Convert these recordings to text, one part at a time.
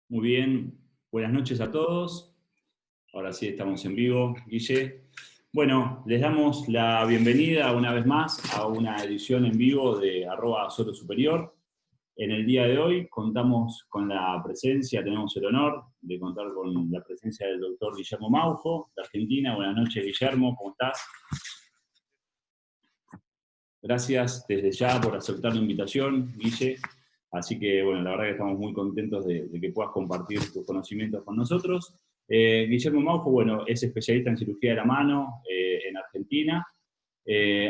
Muy bien, buenas noches a todos. Ahora sí estamos en vivo, Guille. Bueno, les damos la bienvenida una vez más a una edición en vivo de @SoloSuperior. En el día de hoy contamos con la presencia, tenemos el honor de contar con la presencia del doctor Guillermo Maujo, de Argentina. Buenas noches, Guillermo, ¿cómo estás? Gracias desde ya por aceptar la invitación, Guille. Así que, bueno, la verdad que estamos muy contentos de que puedas compartir tus conocimientos con nosotros. Guillermo Maujo, bueno, es especialista en cirugía de la mano en Argentina.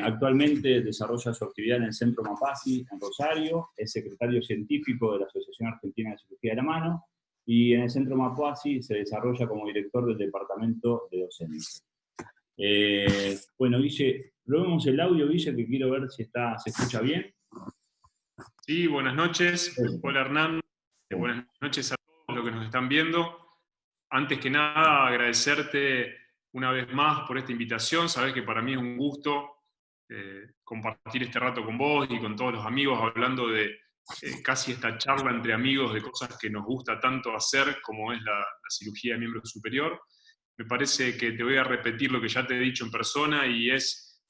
Actualmente desarrolla su actividad en el Centro Mapasi, en Rosario. Es secretario científico de la Asociación Argentina de Cirugía de la Mano. Y en el Centro Mapasi se desarrolla como director del Departamento de Docencia. Bueno, Guille, probemos el audio, Guille, que quiero ver si se escucha bien. Sí, buenas noches. Hola, Hernán. Buenas noches a todos los que nos están viendo. Antes que nada, agradecerte una vez más por esta invitación. Sabés que para mí es un gusto compartir este rato con vos y con todos los amigos, hablando de casi esta charla entre amigos de cosas que nos gusta tanto hacer, como es la cirugía de miembro superior. Me parece que te voy a repetir lo que ya te he dicho en persona, y es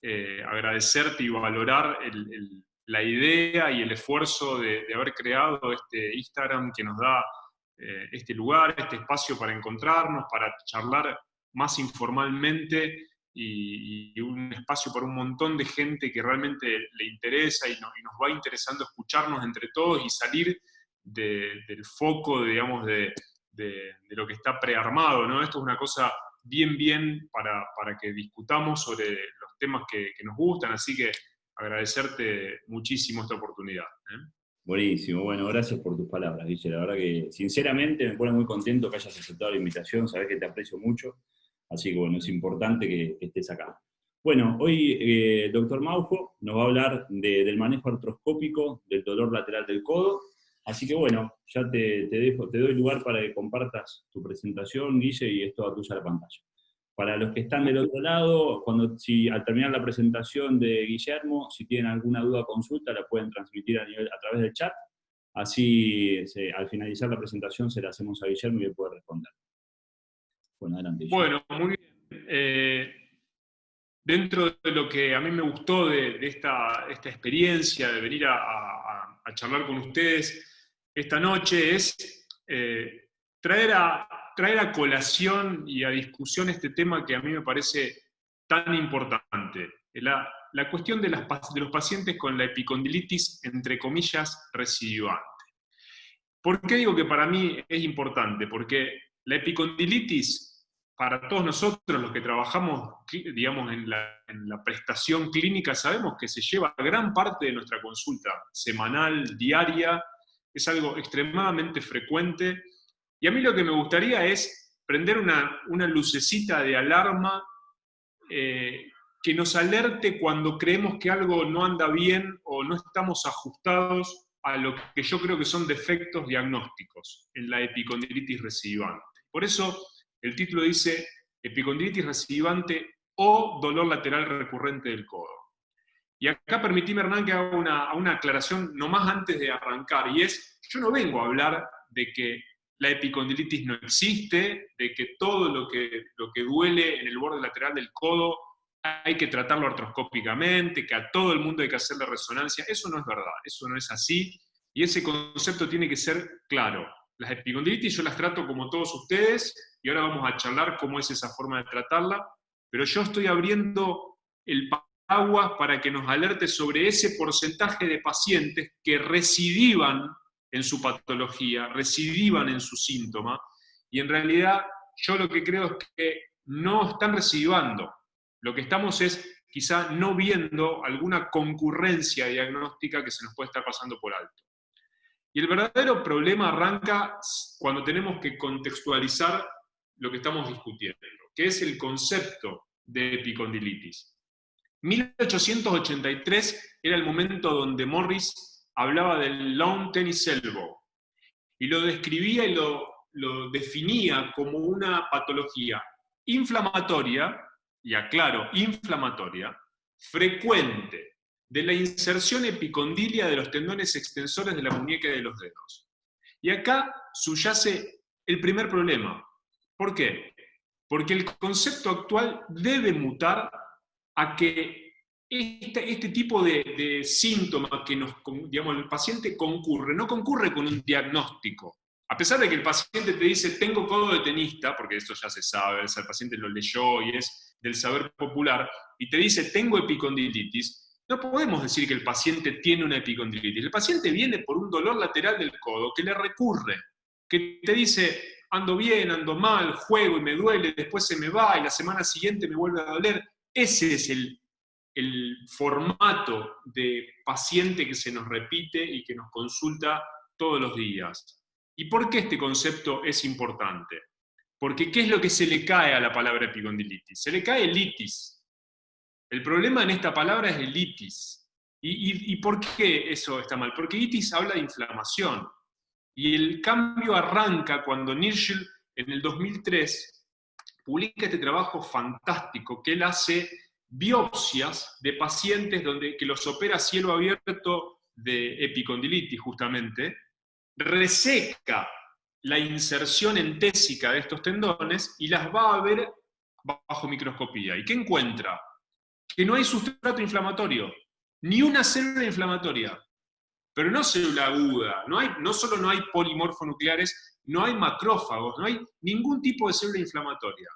agradecerte y valorar la idea y el esfuerzo de haber creado este Instagram que nos da este lugar, este espacio para encontrarnos, para charlar más informalmente, y un espacio para un montón de gente que realmente le interesa y nos va interesando escucharnos entre todos y salir del foco, digamos, de lo que está prearmado, ¿no? Esto es una cosa bien para que discutamos sobre los temas que nos gustan, así que agradecerte muchísimo esta oportunidad. Buenísimo, bueno, gracias por tus palabras, Guille. La verdad que, sinceramente, me pone muy contento que hayas aceptado la invitación, sabés que te aprecio mucho, así que, bueno, es importante que estés acá. Bueno, hoy el doctor Maujo nos va a hablar del manejo artroscópico del dolor lateral del codo, así que, bueno, ya te doy lugar para que compartas tu presentación, Guille, y es toda tuya la pantalla. Para los que están del otro lado, si al terminar la presentación de Guillermo, si tienen alguna duda o consulta, la pueden transmitir a través del chat. Así, al finalizar la presentación, se la hacemos a Guillermo y él puede responder. Bueno, adelante, Guillermo. Bueno, muy bien. Dentro de lo que a mí me gustó de esta experiencia de venir a charlar con ustedes esta noche es traer a colación y a discusión este tema que a mí me parece tan importante. La cuestión de los pacientes con la epicondilitis, entre comillas, recidivante. ¿Por qué digo que para mí es importante? Porque la epicondilitis, para todos nosotros los que trabajamos, digamos, en la prestación clínica, sabemos que se lleva gran parte de nuestra consulta semanal, diaria, es algo extremadamente frecuente, y a mí lo que me gustaría es prender una lucecita de alarma que nos alerte cuando creemos que algo no anda bien o no estamos ajustados a lo que yo creo que son defectos diagnósticos en la epicondilitis recidivante. Por eso el título dice epicondilitis recidivante o dolor lateral recurrente del codo. Y acá permitime, Hernán, que haga una aclaración nomás antes de arrancar, y es, yo no vengo a hablar de que la epicondilitis no existe, de que todo lo que duele en el borde lateral del codo hay que tratarlo artroscópicamente, que a todo el mundo hay que hacerle resonancia. Eso no es verdad, eso no es así, y ese concepto tiene que ser claro. Las epicondilitis yo las trato como todos ustedes, y ahora vamos a charlar cómo es esa forma de tratarla, pero yo estoy abriendo el aguas para que nos alerte sobre ese porcentaje de pacientes que recidivan en su patología, recidivan en su síntoma, y en realidad yo lo que creo es que no están recidivando. Lo que estamos es quizá no viendo alguna concurrencia diagnóstica que se nos puede estar pasando por alto. Y el verdadero problema arranca cuando tenemos que contextualizar lo que estamos discutiendo, que es el concepto de epicondilitis. 1883 era el momento donde Morris hablaba del long tennis elbow y lo describía y lo definía como una patología inflamatoria, y aclaro, inflamatoria, frecuente de la inserción epicondilia de los tendones extensores de la muñeca y de los dedos. Y acá subyace el primer problema. ¿Por qué? Porque el concepto actual debe mutar a que este tipo de síntomas que digamos, el paciente concurre, no concurre con un diagnóstico. A pesar de que el paciente te dice, tengo codo de tenista, porque esto ya se sabe, el paciente lo leyó y es del saber popular, y te dice, tengo epicondilitis, no podemos decir que el paciente tiene una epicondilitis. El paciente viene por un dolor lateral del codo que le recurre, que te dice, ando bien, ando mal, juego y me duele, después se me va y la semana siguiente me vuelve a doler. Ese es el formato de paciente que se nos repite y que nos consulta todos los días. ¿Y por qué este concepto es importante? Porque ¿qué es lo que se le cae a la palabra epicondilitis? Se le cae el itis. El problema en esta palabra es el itis. ¿Y por qué eso está mal? Porque itis habla de inflamación. Y el cambio arranca cuando Nirschl, en el 2003, publica este trabajo fantástico que él hace biopsias de pacientes que los opera a cielo abierto de epicondilitis, justamente, reseca la inserción entésica de estos tendones y las va a ver bajo microscopía. ¿Y qué encuentra? Que no hay sustrato inflamatorio, ni una célula inflamatoria, pero no célula aguda, no solo no hay polimorfonucleares, no hay macrófagos, no hay ningún tipo de célula inflamatoria.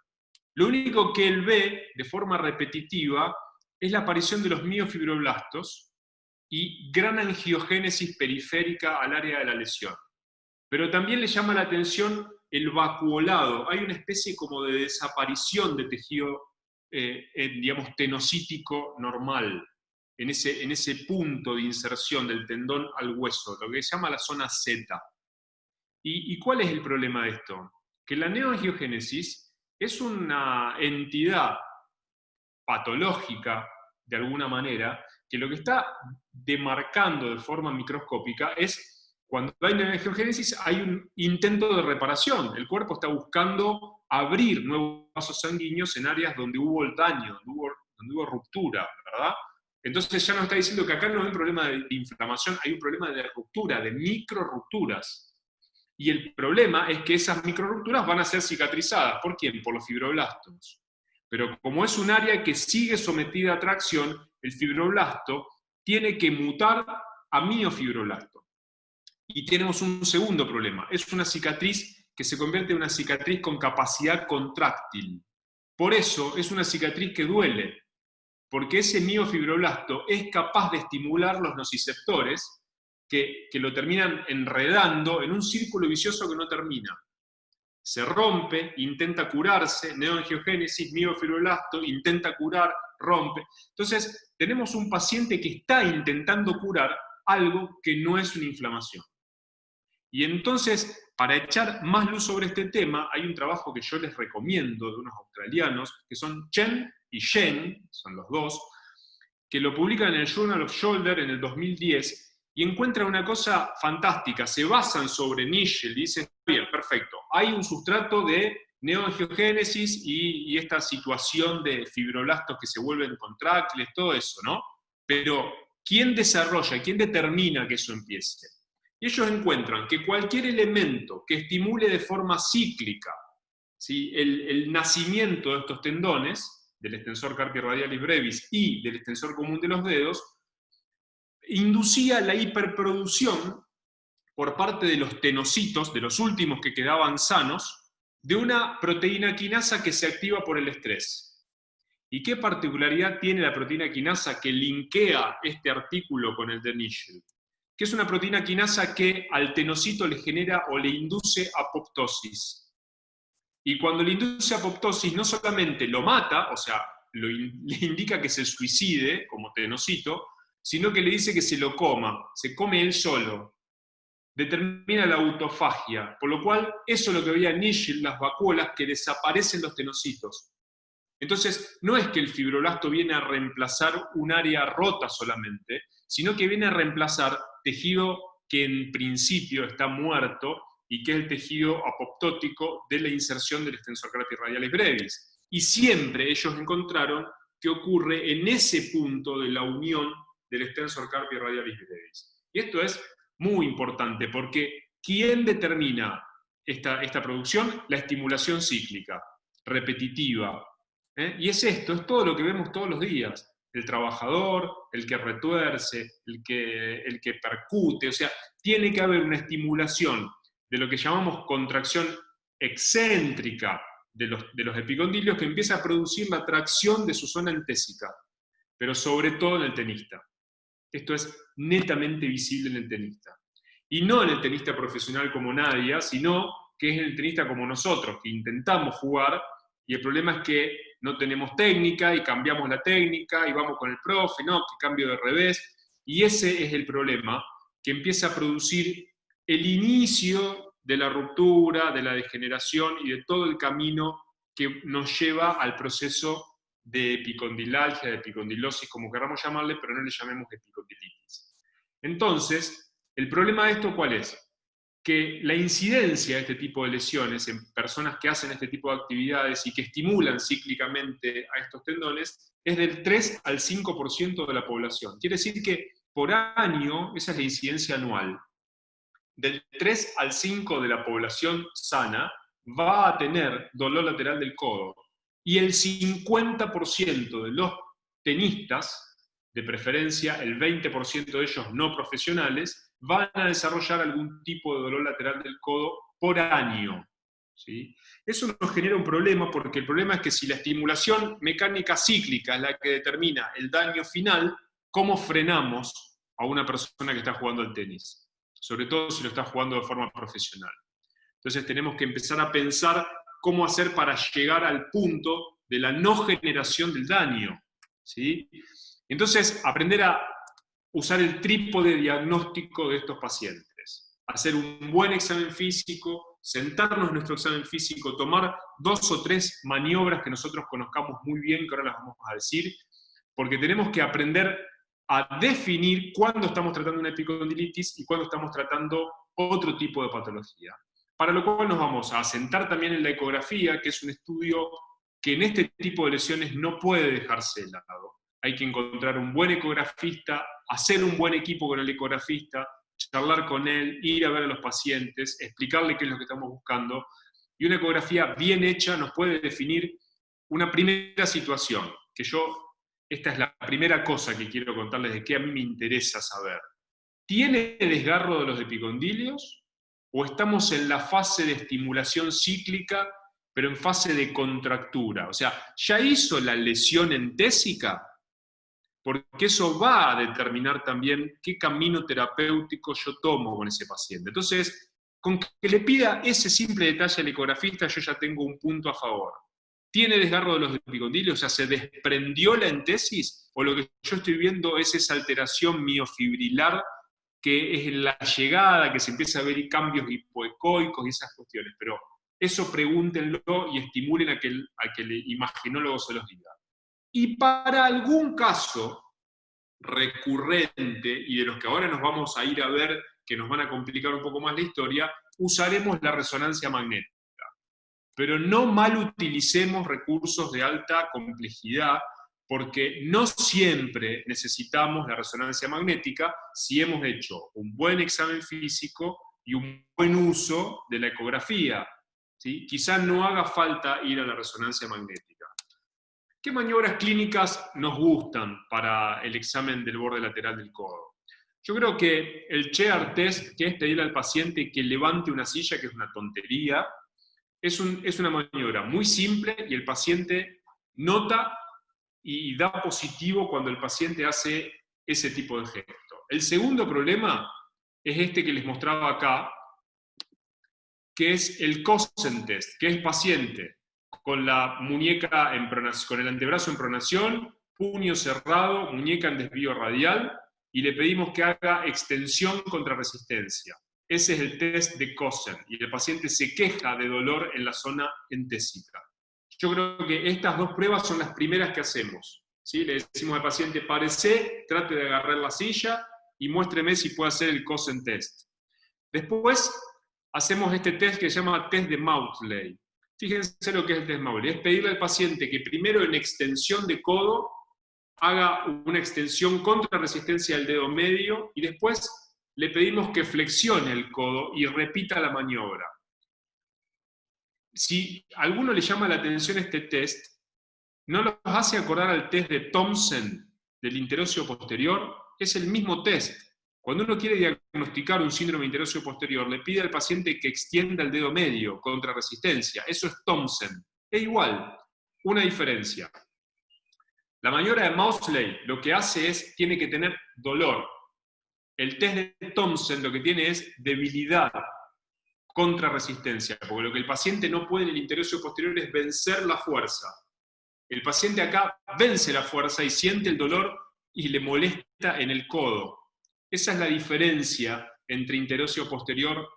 Lo único que él ve de forma repetitiva es la aparición de los miofibroblastos y gran angiogénesis periférica al área de la lesión. Pero también le llama la atención el vacuolado. Hay una especie como de desaparición de tejido, digamos, tenocítico normal, en ese punto de inserción del tendón al hueso, lo que se llama la zona Z. ¿Y cuál es el problema de esto? Que la neoangiogénesis es una entidad patológica, de alguna manera, que lo que está demarcando de forma microscópica es, cuando hay neoangiogénesis, hay un intento de reparación. El cuerpo está buscando abrir nuevos vasos sanguíneos en áreas donde hubo el daño, donde hubo ruptura, ¿verdad? Entonces ya nos está diciendo que acá no hay un problema de inflamación, hay un problema de ruptura, de microrupturas. Y el problema es que esas microrupturas van a ser cicatrizadas. ¿Por quién? Por los fibroblastos. Pero como es un área que sigue sometida a tracción, el fibroblasto tiene que mutar a miofibroblasto. Y tenemos un segundo problema. Es una cicatriz que se convierte en una cicatriz con capacidad contráctil. Por eso es una cicatriz que duele, porque ese miofibroblasto es capaz de estimular los nociceptores que lo terminan enredando en un círculo vicioso que no termina. Se rompe, intenta curarse, neoangiogénesis, miofibroblasto, intenta curar, rompe. Entonces, tenemos un paciente que está intentando curar algo que no es una inflamación. Y entonces, para echar más luz sobre este tema, hay un trabajo que yo les recomiendo de unos australianos, que son Chen y Shen, son los dos, que lo publican en el Journal of Shoulder en el 2010, y encuentran una cosa fantástica. Se basan sobre Nirschl y dicen, bien, perfecto, hay un sustrato de neoangiogénesis y esta situación de fibroblastos que se vuelven contráctiles, todo eso, ¿no? Pero, ¿quién desarrolla, quién determina que eso empiece? Y ellos encuentran que cualquier elemento que estimule de forma cíclica, ¿sí?, el nacimiento de estos tendones, del extensor carpi radialis brevis y del extensor común de los dedos, inducía la hiperproducción por parte de los tenocitos, de los últimos que quedaban sanos, de una proteína quinasa que se activa por el estrés. ¿Y qué particularidad tiene la proteína quinasa que linkea este artículo con el de Nirschl? Que es una proteína quinasa que al tenocito le genera o le induce apoptosis. Y cuando le induce apoptosis no solamente lo mata, o sea, le indica que se suicide como tenocito, sino que le dice que se lo coma, se come él solo. Determina la autofagia, por lo cual eso es lo que veía Nirschl, las vacuolas, que desaparecen los tenocitos. Entonces, no es que el fibroblasto viene a reemplazar un área rota solamente, sino que viene a reemplazar tejido que en principio está muerto y que es el tejido apoptótico de la inserción del extensor carpi radialis brevis. Y siempre ellos encontraron que ocurre en ese punto de la unión del extensor carpi radialis brevis. Y esto es muy importante porque ¿quién determina esta producción? La estimulación cíclica, repetitiva. Y es esto, es todo lo que vemos todos los días. El trabajador, el que retuerce, el que percute, o sea, tiene que haber una estimulación de lo que llamamos contracción excéntrica de los epicondilios que empieza a producir la tracción de su zona entésica, pero sobre todo en el tenista. Esto es netamente visible en el tenista. Y no en el tenista profesional como Nadia, sino que es en el tenista como nosotros, que intentamos jugar, y el problema es que no tenemos técnica, y cambiamos la técnica, y vamos con el profe, no, que cambio de revés, y ese es el problema, que empieza a producir el inicio de la ruptura, de la degeneración, y de todo el camino que nos lleva al proceso de epicondilalgia, de epicondilosis, como queramos llamarle, pero no le llamemos epicondilitis. Entonces, el problema de esto, ¿cuál es? Que la incidencia de este tipo de lesiones en personas que hacen este tipo de actividades y que estimulan cíclicamente a estos tendones es del 3 al 5% de la población. Quiere decir que por año, esa es la incidencia anual, del 3 al 5 de la población sana va a tener dolor lateral del codo. Y el 50% de los tenistas, de preferencia el 20% de ellos no profesionales, van a desarrollar algún tipo de dolor lateral del codo por año. ¿Sí? Eso nos genera un problema, porque el problema es que si la estimulación mecánica cíclica es la que determina el daño final, ¿cómo frenamos a una persona que está jugando al tenis? Sobre todo si lo está jugando de forma profesional. Entonces tenemos que empezar a pensar cómo hacer para llegar al punto de la no generación del daño. ¿Sí? Entonces, aprender a usar el trípode diagnóstico de estos pacientes. Hacer un buen examen físico, sentarnos en nuestro examen físico, tomar 2 o 3 maniobras que nosotros conozcamos muy bien, que ahora las vamos a decir, porque tenemos que aprender a definir cuándo estamos tratando una epicondilitis y cuándo estamos tratando otro tipo de patología. Para lo cual nos vamos a sentar también en la ecografía, que es un estudio que en este tipo de lesiones no puede dejarse de lado. Hay que encontrar un buen ecografista, hacer un buen equipo con el ecografista, charlar con él, ir a ver a los pacientes, explicarle qué es lo que estamos buscando. Y una ecografía bien hecha nos puede definir una primera situación, que esta es la primera cosa que quiero contarles de qué a mí me interesa saber. ¿Tiene desgarro de los epicondilios? ¿O estamos en la fase de estimulación cíclica, pero en fase de contractura? O sea, ¿ya hizo la lesión entésica? Porque eso va a determinar también qué camino terapéutico yo tomo con ese paciente. Entonces, con que le pida ese simple detalle al ecografista, yo ya tengo un punto a favor. ¿Tiene desgarro de los epicondilios? O sea, ¿se desprendió la entesis? ¿O lo que yo estoy viendo es esa alteración miofibrilar que es en la llegada, que se empieza a ver cambios hipoecoicos y esas cuestiones? Pero eso pregúntenlo y estimulen a que el imaginólogo se los diga. Y para algún caso recurrente, y de los que ahora nos vamos a ir a ver, que nos van a complicar un poco más la historia, usaremos la resonancia magnética. Pero no mal utilicemos recursos de alta complejidad, porque no siempre necesitamos la resonancia magnética si hemos hecho un buen examen físico y un buen uso de la ecografía. ¿Sí? Quizá no haga falta ir a la resonancia magnética. ¿Qué maniobras clínicas nos gustan para el examen del borde lateral del codo? Yo creo que el chair test, que es pedirle al paciente que levante una silla, que es una tontería, es una maniobra muy simple y el paciente nota y da positivo cuando el paciente hace ese tipo de gesto. El segundo problema es este que les mostraba acá, que es el Cosen test, que es paciente con la muñeca en pronación, con el antebrazo en pronación, puño cerrado, muñeca en desvío radial, y le pedimos que haga extensión contra resistencia. Ese es el test de Cosen, y el paciente se queja de dolor en la zona entésica. Yo creo que estas dos pruebas son las primeras que hacemos. ¿Sí? Le decimos al paciente, párese, trate de agarrar la silla y muéstreme si puede hacer el Cosen test. Después hacemos este test que se llama test de Maudsley. Fíjense lo que es el test Maudsley. Es pedirle al paciente que primero en extensión de codo haga una extensión contra resistencia del dedo medio y después le pedimos que flexione el codo y repita la maniobra. Si a alguno le llama la atención este test, ¿no los hace acordar al test de Thompson del interóseo posterior? Es el mismo test. Cuando uno quiere diagnosticar un síndrome interóseo posterior, le pide al paciente que extienda el dedo medio contra resistencia. Eso es Thompson. Es igual, una diferencia. La maniobra de Moseley lo que hace es, tiene que tener dolor. El test de Thompson lo que tiene es debilidad contra resistencia, porque lo que el paciente no puede en el interóseo posterior es vencer la fuerza. El paciente acá vence la fuerza y siente el dolor y le molesta en el codo. Esa es la diferencia entre interóseo posterior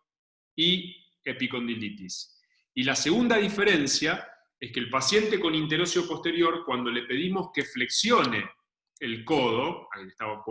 y epicondilitis. Y la segunda diferencia es que el paciente con interóseo posterior, cuando le pedimos que flexione el codo, ahí estaba,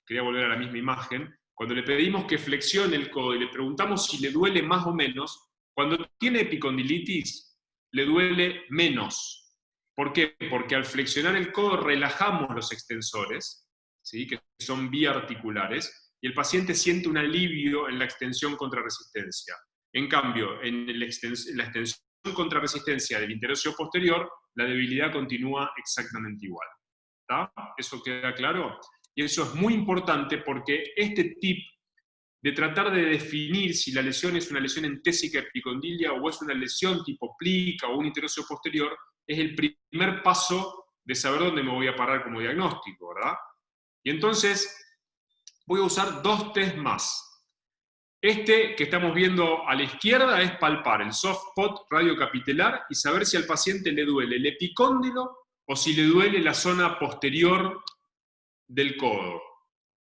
quería volver a la misma imagen, cuando le pedimos que flexione el codo y le preguntamos si le duele más o menos, cuando tiene epicondilitis, le duele menos. ¿Por qué? Porque al flexionar el codo relajamos los extensores, ¿sí? Que son biarticulares, y el paciente siente un alivio en la extensión contra resistencia. En cambio, en la extensión contra resistencia del interóseo posterior, la debilidad continúa exactamente igual. ¿Está? ¿Eso queda claro? Y eso es muy importante porque este tip de tratar de definir si la lesión es una lesión entésica epicondilia o es una lesión tipo plica o un interóseo posterior, es el primer paso de saber dónde me voy a parar como diagnóstico, ¿verdad? Y entonces voy a usar dos test más. Este que estamos viendo a la izquierda es palpar el soft spot radiocapitelar y saber si al paciente le duele el epicóndilo o si le duele la zona posterior del codo.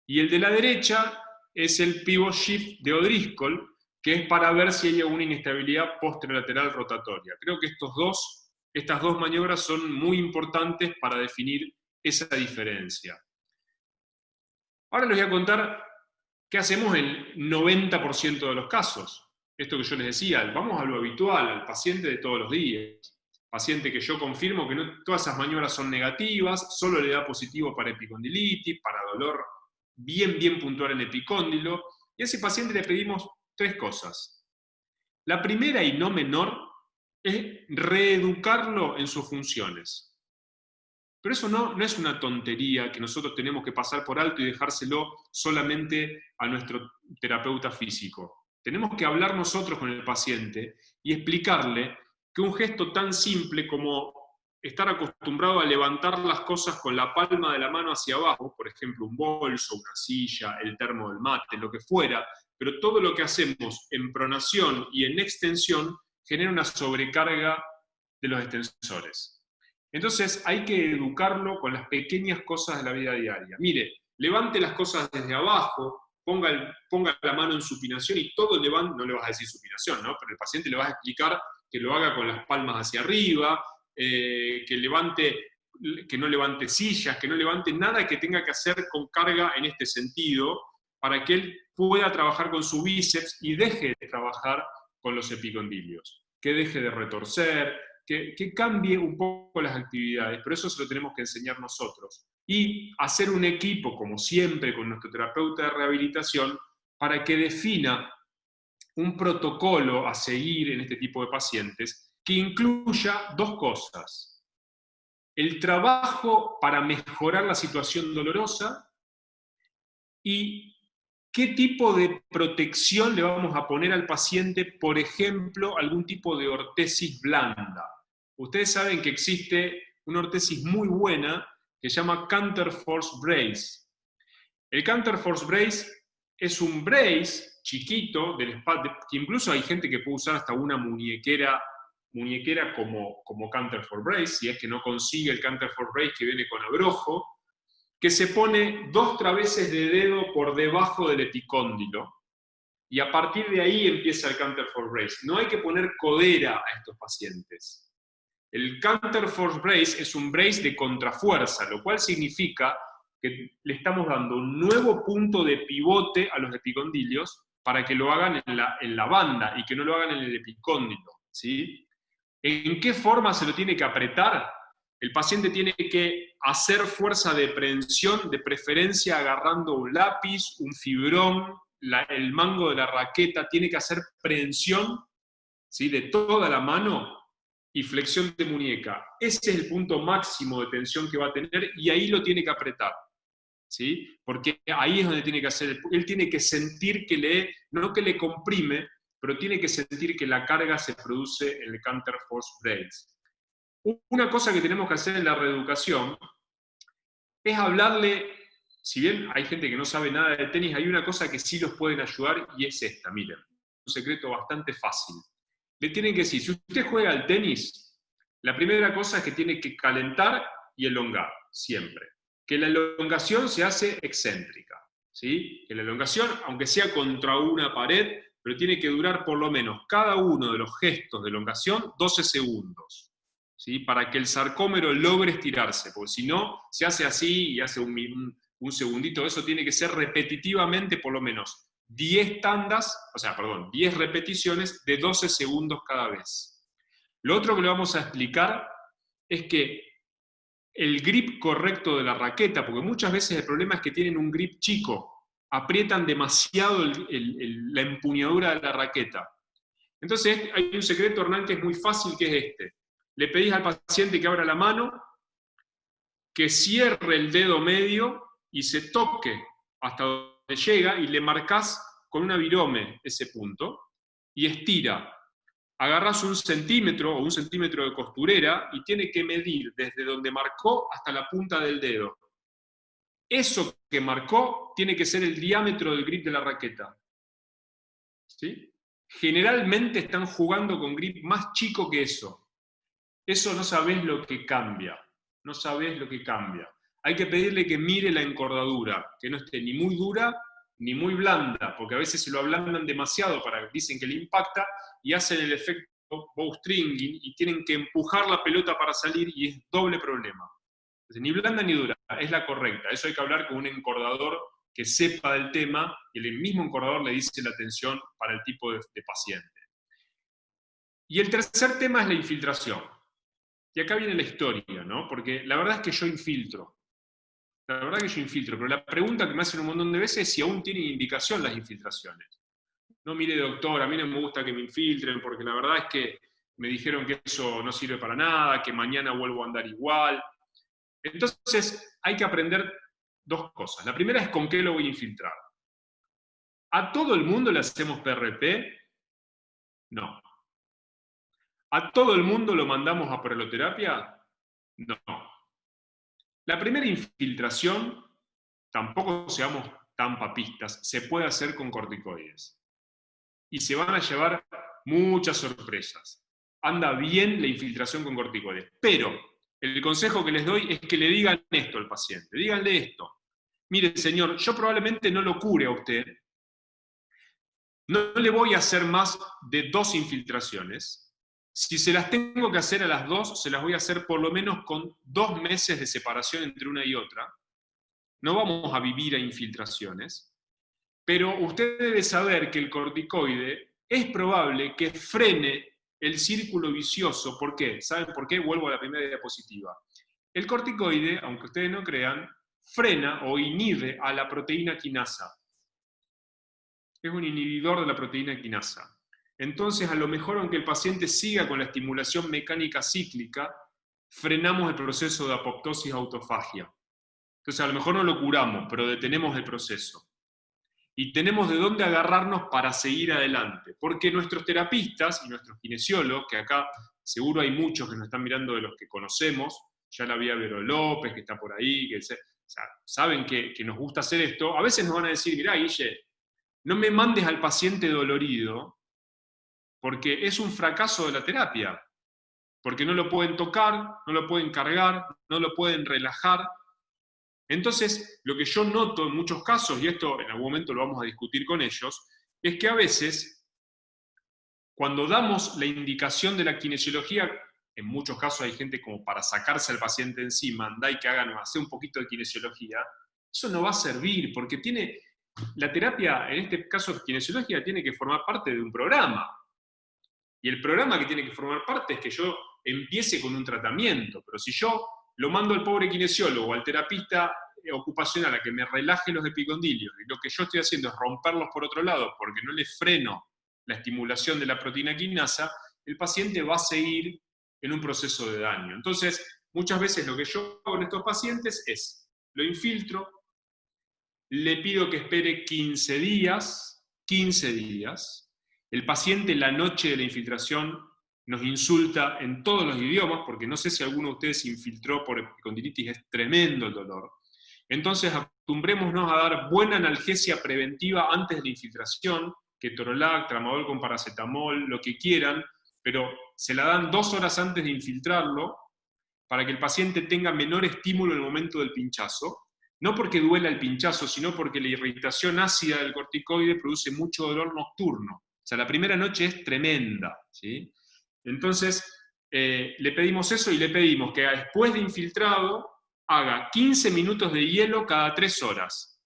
Y el de la derecha es el pivot shift de O'Driscoll, que es para ver si hay alguna inestabilidad posterolateral rotatoria. Creo que estas dos maniobras son muy importantes para definir esa diferencia. Ahora les voy a contar qué hacemos en el 90% de los casos. Esto que yo les decía, vamos a lo habitual, al paciente de todos los días. Paciente que yo confirmo que no todas esas maniobras son negativas, solo le da positivo para epicondilitis, para dolor bien puntual en epicóndilo, y a ese paciente le pedimos tres cosas. La primera y no menor es reeducarlo en sus funciones. Pero eso no es una tontería que nosotros tenemos que pasar por alto y dejárselo solamente a nuestro terapeuta físico. Tenemos que hablar nosotros con el paciente y explicarle que un gesto tan simple como estar acostumbrado a levantar las cosas con la palma de la mano hacia abajo, por ejemplo, un bolso, una silla, el termo del mate, lo que fuera, pero todo lo que hacemos en pronación y en extensión genera una sobrecarga de los extensores. Entonces hay que educarlo con las pequeñas cosas de la vida diaria. Mire, levante las cosas desde abajo, ponga la mano en supinación y todo levante, no le vas a decir supinación, ¿no? Pero el paciente le vas a explicar que lo haga con las palmas hacia arriba, que no levante sillas, que no levante nada que tenga que hacer con carga en este sentido, para que él pueda trabajar con su bíceps y deje de trabajar con los epicondilios, que deje de retorcer, que cambie un poco las actividades, pero eso se lo tenemos que enseñar nosotros. Y hacer un equipo, como siempre, con nuestro terapeuta de rehabilitación, para que defina un protocolo a seguir en este tipo de pacientes que incluya dos cosas. El trabajo para mejorar la situación dolorosa y qué tipo de protección le vamos a poner al paciente, por ejemplo, algún tipo de ortesis blanda. Ustedes saben que existe una ortesis muy buena que se llama Counterforce Brace. El Counterforce Brace es un brace chiquito, que incluso hay gente que puede usar hasta una muñequera como Counterforce Brace, si es que no consigue el Counterforce Brace que viene con abrojo, que se pone 2 traveses de dedo por debajo del epicóndilo, y a partir de ahí empieza el Counterforce Brace. No hay que poner codera a estos pacientes. El Counterforce Brace es un brace de contrafuerza, lo cual significa que le estamos dando un nuevo punto de pivote a los epicondilios para que lo hagan en la banda y que no lo hagan en el epicóndilo, ¿sí? ¿En qué forma se lo tiene que apretar? el paciente tiene que hacer fuerza de prehensión, de preferencia agarrando un lápiz, un fibrón, el mango de la raqueta, tiene que hacer prehensión, ¿sí?, de toda la mano y flexión de muñeca. Ese es el punto máximo de tensión que va a tener y ahí lo tiene que apretar, ¿sí? Porque ahí es donde tiene que hacer, él tiene que sentir que no que le comprime, pero tiene que sentir que la carga se produce en el counter force brace. Una cosa que tenemos que hacer en la reeducación es hablarle, si bien hay gente que no sabe nada de tenis, hay una cosa que sí los pueden ayudar y es esta, miren, un secreto bastante fácil. Le tienen que decir, si usted juega al tenis, la primera cosa es que tiene que calentar y elongar, siempre. Que la elongación se hace excéntrica, ¿sí? Que la elongación, aunque sea contra una pared, pero tiene que durar por lo menos cada uno de los gestos de elongación 12 segundos, ¿sí? Para que el sarcómero logre estirarse, porque si no, se hace así y hace un segundito. Eso tiene que ser repetitivamente por lo menos 10 repeticiones de 12 segundos cada vez. Lo otro que le vamos a explicar es que el grip correcto de la raqueta, porque muchas veces el problema es que tienen un grip chico, aprietan demasiado la empuñadura de la raqueta. Entonces hay un secreto, Hernán, que es muy fácil, que es este. Le pedís al paciente que abra la mano, que cierre el dedo medio y se toque hasta donde llega y le marcás con una virome ese punto y estira. Agarrás 1 centímetro o 1 centímetro de costurera y tiene que medir desde donde marcó hasta la punta del dedo. Eso que marcó tiene que ser el diámetro del grip de la raqueta, ¿sí? Generalmente están jugando con grip más chico que eso. Eso no sabés lo que cambia. No sabés lo que cambia. Hay que pedirle que mire la encordadura, que no esté ni muy dura ni muy blanda, porque a veces se lo ablandan demasiado, dicen que le impacta, y hacen el efecto bowstringing y tienen que empujar la pelota para salir y es doble problema. Entonces, ni blanda ni dura, es la correcta. Eso hay que hablar con un encordador que sepa del tema y el mismo encordador le dice la tensión para el tipo de paciente. Y el tercer tema es la infiltración. Y acá viene la historia, ¿no? Porque la verdad es que yo infiltro. La verdad que yo infiltro, pero la pregunta que me hacen un montón de veces es si aún tienen indicación las infiltraciones. No, mire, doctor, a mí no me gusta que me infiltren porque la verdad es que me dijeron que eso no sirve para nada, que mañana vuelvo a andar igual. Entonces hay que aprender 2 cosas. La primera es con qué lo voy a infiltrar. ¿A todo el mundo le hacemos PRP? No. ¿A todo el mundo lo mandamos a preloterapia? No. La primera infiltración, tampoco seamos tan papistas, se puede hacer con corticoides. Y se van a llevar muchas sorpresas. Anda bien la infiltración con corticoides. Pero el consejo que les doy es que le digan esto al paciente. Díganle esto. Mire, señor, yo probablemente no lo cure a usted. No le voy a hacer más de 2 infiltraciones. Si se las tengo que hacer a las 2, se las voy a hacer por lo menos con 2 meses de separación entre una y otra. No vamos a vivir a infiltraciones, pero usted debe saber que el corticoide es probable que frene el círculo vicioso. ¿Por qué? ¿Saben por qué? Vuelvo a la primera diapositiva. El corticoide, aunque ustedes no crean, frena o inhibe a la proteína quinasa. Es un inhibidor de la proteína quinasa. Entonces, a lo mejor, aunque el paciente siga con la estimulación mecánica cíclica, frenamos el proceso de apoptosis autofagia. Entonces, a lo mejor no lo curamos, pero detenemos el proceso. Y tenemos de dónde agarrarnos para seguir adelante. Porque nuestros terapistas y nuestros kinesiólogos, que acá seguro hay muchos que nos están mirando de los que conocemos, ya la vi a Vero López, que está por ahí, saben que nos gusta hacer esto, a veces nos van a decir, mirá, Guille, no me mandes al paciente dolorido, porque es un fracaso de la terapia, porque no lo pueden tocar, no lo pueden cargar, no lo pueden relajar. Entonces, lo que yo noto en muchos casos, y esto en algún momento lo vamos a discutir con ellos, es que a veces, cuando damos la indicación de la kinesiología, en muchos casos hay gente como para sacarse al paciente encima, andá y que hacer un poquito de kinesiología, eso no va a servir, porque la terapia, en este caso kinesiología, tiene que formar parte de un programa. Y el programa que tiene que formar parte es que yo empiece con un tratamiento, pero si yo lo mando al pobre kinesiólogo o al terapista ocupacional a que me relaje los epicondilios, y lo que yo estoy haciendo es romperlos por otro lado porque no le freno la estimulación de la proteína quinasa, el paciente va a seguir en un proceso de daño. Entonces, muchas veces lo que yo hago en estos pacientes es, lo infiltro, le pido que espere 15 días, el paciente la noche de la infiltración nos insulta en todos los idiomas, porque no sé si alguno de ustedes se infiltró por epicondilitis, es tremendo el dolor. Entonces acostumbrémonos a dar buena analgesia preventiva antes de la infiltración, ketorolac, tramadol con paracetamol, lo que quieran, pero se la dan 2 horas antes de infiltrarlo para que el paciente tenga menor estímulo en el momento del pinchazo, no porque duela el pinchazo, sino porque la irritación ácida del corticoide produce mucho dolor nocturno. O sea, la primera noche es tremenda, ¿sí? Entonces, le pedimos eso y le pedimos que después de infiltrado haga 15 minutos de hielo cada 3 horas.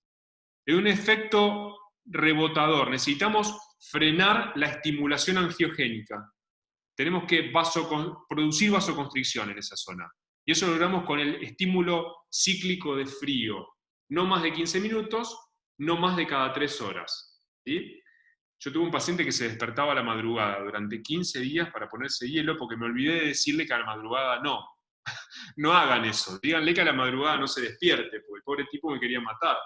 Es un efecto rebotador. Necesitamos frenar la estimulación angiogénica. Tenemos que producir vasoconstricción en esa zona. Y eso lo logramos con el estímulo cíclico de frío. No más de 15 minutos, no más de cada 3 horas. ¿Sí? Yo tuve un paciente que se despertaba a la madrugada durante 15 días para ponerse hielo porque me olvidé de decirle que a la madrugada no. No hagan eso. Díganle que a la madrugada no se despierte, porque el pobre tipo me quería matar.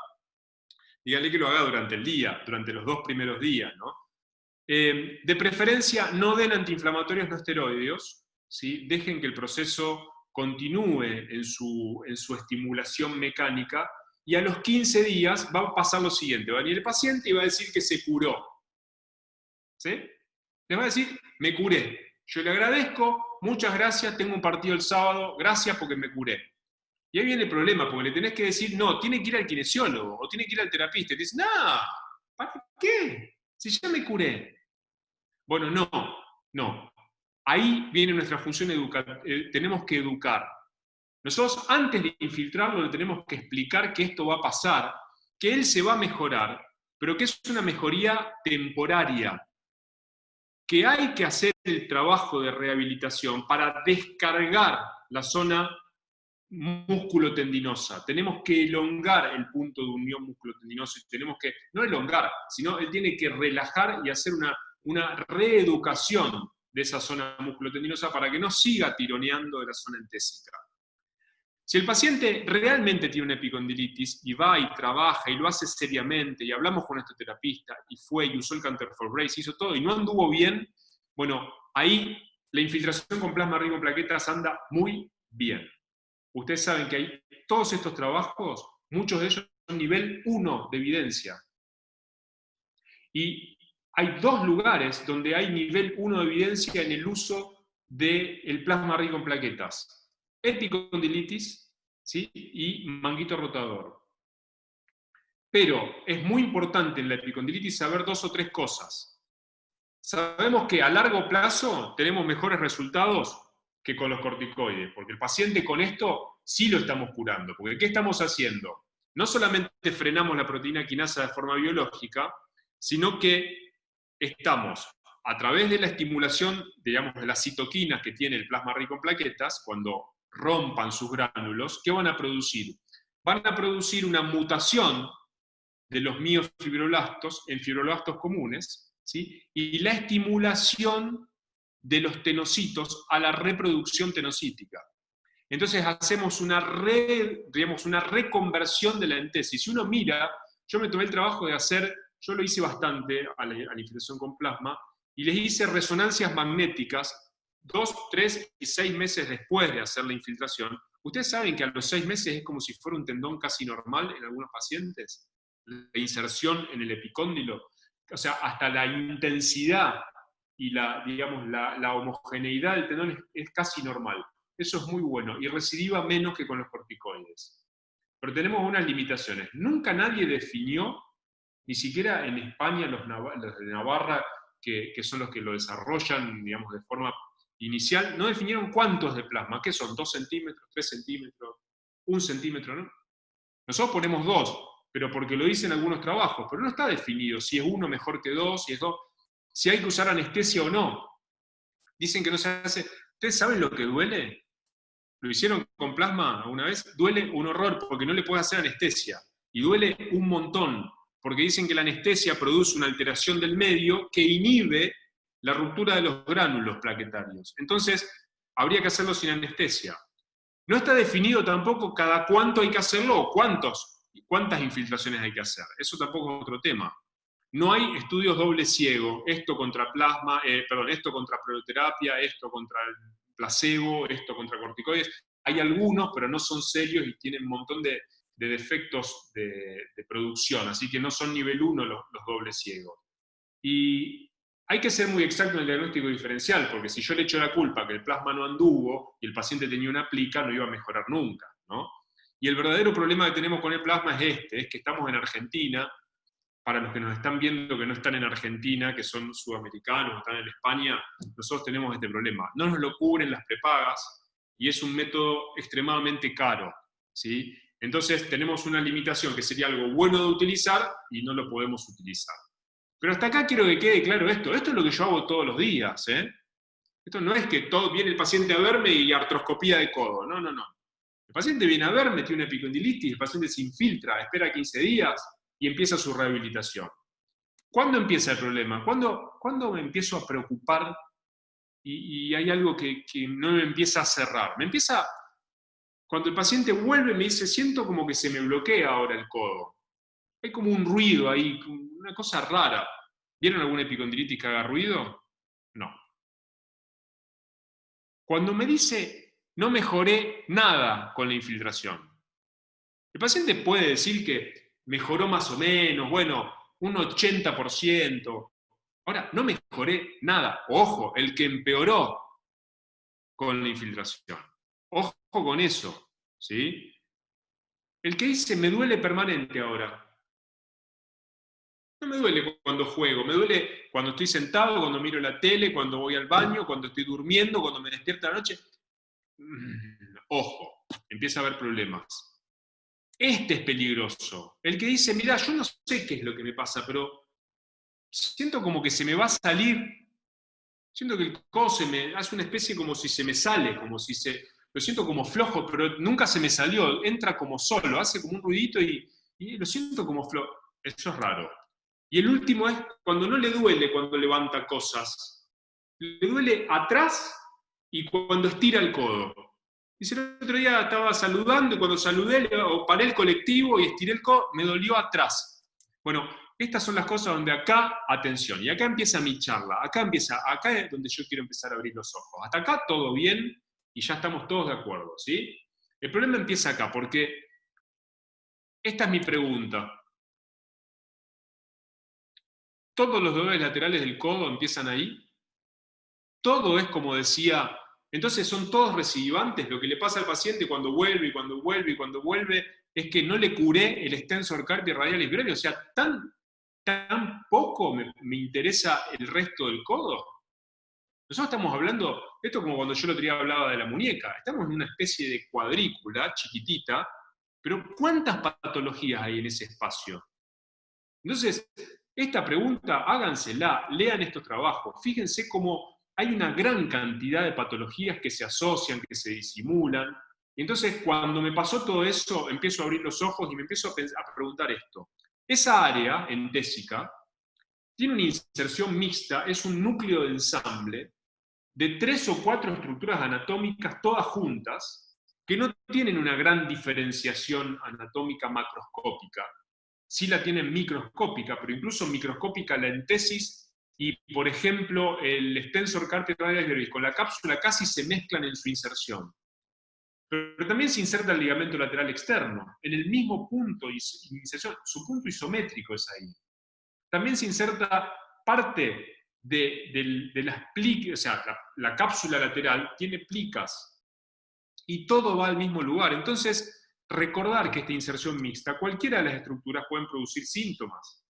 Díganle que lo haga durante el día, durante los 2 primeros días, ¿no? De preferencia, no den antiinflamatorios no esteroideos, ¿sí? Dejen que el proceso continúe en su estimulación mecánica, y a los 15 días va a pasar lo siguiente: va a venir el paciente y va a decir que se curó. ¿Sí? Les va a decir, me curé. Yo le agradezco, muchas gracias, tengo un partido el sábado, gracias porque me curé. Y ahí viene el problema, porque le tenés que decir, no, tiene que ir al kinesiólogo, o tiene que ir al terapista. Y te dicen, no, ¿para qué? Si ya me curé. Bueno, no. Ahí viene nuestra función educativa. Tenemos que educar. Nosotros, antes de infiltrarlo, le tenemos que explicar que esto va a pasar, que él se va a mejorar, pero que es una mejoría temporaria, que hay que hacer el trabajo de rehabilitación para descargar la zona músculo-tendinosa. Tenemos que elongar el punto de unión músculo-tendinoso, y tenemos que, no elongar, sino él tiene que relajar y hacer una reeducación de esa zona músculo-tendinosa para que no siga tironeando de la zona entésica. Si el paciente realmente tiene una epicondilitis y va y trabaja y lo hace seriamente, y hablamos con nuestro terapista, y fue y usó el Cantor-for Brace, hizo todo y no anduvo bien, bueno, ahí la infiltración con plasma rico en plaquetas anda muy bien. Ustedes saben que hay todos estos trabajos, muchos de ellos son nivel 1 de evidencia. Y hay 2 lugares donde hay nivel 1 de evidencia en el uso del plasma rico en plaquetas: epicondilitis, ¿sí? Y manguito rotador. Pero es muy importante en la epicondilitis saber 2 o 3 cosas. Sabemos que a largo plazo tenemos mejores resultados que con los corticoides, porque el paciente con esto sí lo estamos curando. Porque ¿qué estamos haciendo? No solamente frenamos la proteína quinasa de forma biológica, sino que estamos, a través de la estimulación, digamos, de las citoquinas que tiene el plasma rico en plaquetas, cuando rompan sus gránulos, ¿qué van a producir? Van a producir una mutación de los miofibroblastos en fibroblastos comunes, ¿sí? Y la estimulación de los tenocitos a la reproducción tenocítica. Entonces hacemos una reconversión de la entesis. Si uno mira, yo me tomé el trabajo de hacer, yo lo hice bastante a la infiltración con plasma, y les hice resonancias magnéticas 2, 3 y 6 meses después de hacer la infiltración. Ustedes saben que a los 6 meses es como si fuera un tendón casi normal en algunos pacientes, la inserción en el epicóndilo. O sea, hasta la intensidad y la homogeneidad del tendón es casi normal. Eso es muy bueno, y recidiva menos que con los corticoides. Pero tenemos unas limitaciones. Nunca nadie definió, ni siquiera en España los de Navarra, que son los que lo desarrollan, digamos, de forma inicial, no definieron cuántos de plasma, ¿qué son? 2 centímetros, 3 centímetros, 1 centímetro, ¿no? Nosotros ponemos 2, pero porque lo dicen algunos trabajos, pero no está definido si es 1 mejor que 2, si es 2, si hay que usar anestesia o no. Dicen que no se hace. ¿Ustedes saben lo que duele? ¿Lo hicieron con plasma alguna vez? Duele un horror porque no le puede hacer anestesia. Y duele un montón, porque dicen que la anestesia produce una alteración del medio que inhibe la ruptura de los gránulos plaquetarios. Entonces, habría que hacerlo sin anestesia. No está definido tampoco cada cuánto hay que hacerlo o cuántas infiltraciones hay que hacer. Eso tampoco es otro tema. No hay estudios doble ciego, esto contra plasma, esto contra prototerapia, esto contra el placebo, esto contra corticoides. Hay algunos, pero no son serios y tienen un montón de defectos de producción, así que no son nivel 1 los dobles ciegos. Y hay que ser muy exacto en el diagnóstico diferencial, porque si yo le echo la culpa que el plasma no anduvo y el paciente tenía una plica, no iba a mejorar nunca, ¿no? Y el verdadero problema que tenemos con el plasma es es que estamos en Argentina. Para los que nos están viendo que no están en Argentina, que son sudamericanos, están en España, nosotros tenemos este problema. No nos lo cubren las prepagas y es un método extremadamente caro, ¿sí? Entonces tenemos una limitación que sería algo bueno de utilizar y no lo podemos utilizar. Pero hasta acá quiero que quede claro esto. Esto es lo que yo hago todos los días, ¿eh? Esto no es que viene el paciente a verme y artroscopía de codo. No, no, no. El paciente viene a verme, tiene una epicondilitis, el paciente se infiltra, espera 15 días y empieza su rehabilitación. ¿Cuándo empieza el problema? ¿Cuándo me empiezo a preocupar y hay algo que no me empieza a cerrar? Cuando el paciente vuelve me dice, siento como que se me bloquea ahora el codo. Hay como un ruido ahí, una cosa rara. ¿Vieron alguna epicondilitis que haga ruido? No. Cuando me dice, no mejoré nada con la infiltración. El paciente puede decir que mejoró más o menos, bueno, un 80%. Ahora, no mejoré nada. Ojo, el que empeoró con la infiltración. Ojo con eso, ¿sí? El que dice, me duele permanente ahora. No me duele cuando juego, me duele cuando estoy sentado, cuando miro la tele, cuando voy al baño, cuando estoy durmiendo, cuando me despierto a la noche. Ojo, empieza a haber problemas. Este es peligroso. El que dice, mira, yo no sé qué es lo que me pasa, pero siento como que se me va a salir, siento que el codo se me hace una especie como si se me sale, lo siento como flojo, pero nunca se me salió, entra como solo, hace como un ruidito y lo siento como flojo. Eso es raro. Y el último es cuando no le duele cuando levanta cosas, le duele atrás y cuando estira el codo. Dice, el otro día estaba saludando y cuando saludé o paré el colectivo y estiré el codo, me dolió atrás. Bueno, estas son las cosas donde acá, atención, y acá empieza mi charla, acá es donde yo quiero empezar a abrir los ojos. Hasta acá todo bien y ya estamos todos de acuerdo, ¿sí? El problema empieza acá, porque esta es mi pregunta. ¿Todos los dolores laterales del codo empiezan ahí? Todo es como decía, entonces son todos recidivantes. Lo que le pasa al paciente cuando vuelve y cuando vuelve y cuando vuelve es que no le curé el extensor carpi radialis brevis. O sea, tan poco me interesa el resto del codo. Nosotros estamos hablando, esto como cuando yo el otro día hablaba de la muñeca, estamos en una especie de cuadrícula chiquitita, pero ¿cuántas patologías hay en ese espacio? Entonces, esta pregunta, hágansela, lean estos trabajos, fíjense cómo hay una gran cantidad de patologías que se asocian, que se disimulan. Y entonces, cuando me pasó todo eso, empiezo a abrir los ojos y me empiezo a preguntar esto. Esa área entésica tiene una inserción mixta, es un núcleo de ensamble de 3 o 4 estructuras anatómicas todas juntas, que no tienen una gran diferenciación anatómica macroscópica. Sí la tienen microscópica, pero incluso microscópica la entesis y, por ejemplo, el extensor carpi radialis brevis con la cápsula casi se mezclan en su inserción. Pero también se inserta el ligamento lateral externo, en el mismo punto de inserción, su punto isométrico es ahí. También se inserta parte de las plicas, o sea, la cápsula lateral tiene plicas, y todo va al mismo lugar. Entonces, recordar que esta inserción mixta, cualquiera de las estructuras pueden producir síntomas.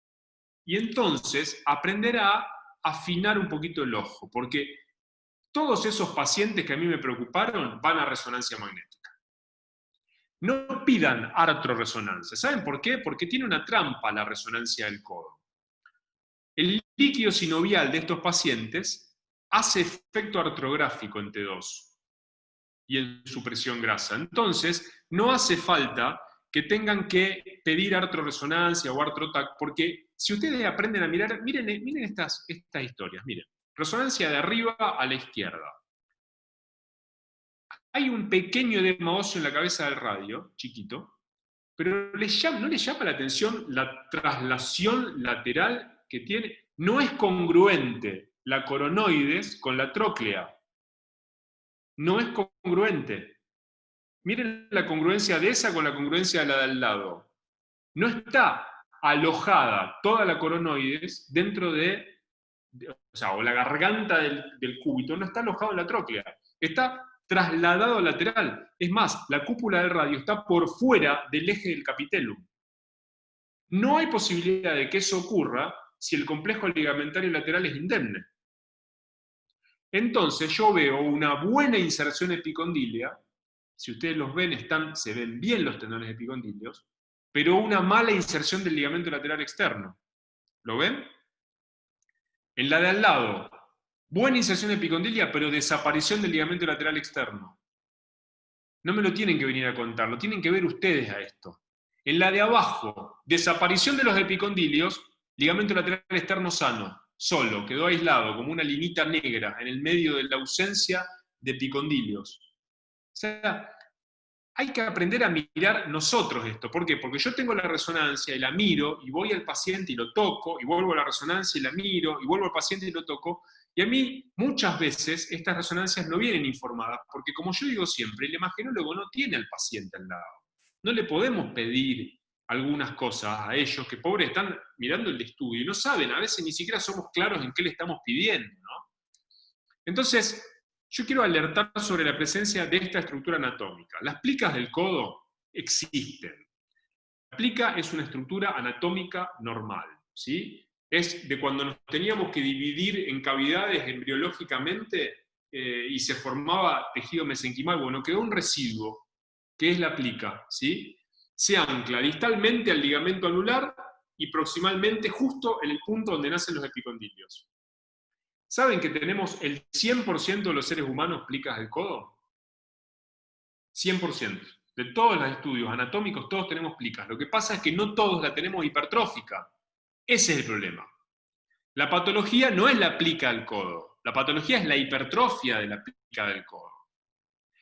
Y entonces, aprender a afinar un poquito el ojo, porque todos esos pacientes que a mí me preocuparon van a resonancia magnética. No pidan artroresonancia. ¿Saben por qué? Porque tiene una trampa la resonancia del codo. El líquido sinovial de estos pacientes hace efecto artrográfico en T2 y en su presión grasa. Entonces, no hace falta que tengan que pedir artroresonancia o artrotac, porque si ustedes aprenden a mirar, miren estas historias, miren, resonancia de arriba a la izquierda. Hay un pequeño edema óseo en la cabeza del radio, chiquito, pero ¿no les llama la atención la traslación lateral que tiene? No es congruente la coronoides con la tróclea. No es congruente. Miren la congruencia de esa con la congruencia de la de al lado. No está alojada toda la coronoides dentro o la garganta del cúbito, no está alojado en la tróclea. Está trasladado lateral. Es más, la cúpula del radio está por fuera del eje del capitellum. No hay posibilidad de que eso ocurra si el complejo ligamentario lateral es indemne. Entonces yo veo una buena inserción epicondilia, si ustedes los ven, se ven bien los tendones epicondilios, pero una mala inserción del ligamento lateral externo. ¿Lo ven? En la de al lado, buena inserción epicondilia, pero desaparición del ligamento lateral externo. No me lo tienen que venir a contar, lo tienen que ver ustedes a esto. En la de abajo, desaparición de los epicondilios, ligamento lateral externo sano, solo, quedó aislado, como una linita negra, en el medio de la ausencia de epicondilios. O sea, hay que aprender a mirar nosotros esto. ¿Por qué? Porque yo tengo la resonancia y la miro, y voy al paciente y lo toco, y vuelvo a la resonancia y la miro, y vuelvo al paciente y lo toco, y a mí muchas veces estas resonancias no vienen informadas, porque como yo digo siempre, el imagenólogo no tiene al paciente al lado. No le podemos pedir algunas cosas a ellos, que pobres están mirando el estudio y no saben, a veces ni siquiera somos claros en qué le estamos pidiendo, ¿no? Entonces, yo quiero alertar sobre la presencia de esta estructura anatómica. Las plicas del codo existen. La plica es una estructura anatómica normal, ¿sí? Es de cuando nos teníamos que dividir en cavidades embriológicamente y se formaba tejido mesenquimal. Bueno, quedó un residuo, que es la plica, ¿sí? Se ancla distalmente al ligamento anular y proximalmente justo en el punto donde nacen los epicondilios. ¿Saben que tenemos el 100% de los seres humanos plicas del codo? 100%. De todos los estudios anatómicos, todos tenemos plicas. Lo que pasa es que no todos la tenemos hipertrófica. Ese es el problema. La patología no es la plica del codo. La patología es la hipertrofia de la plica del codo.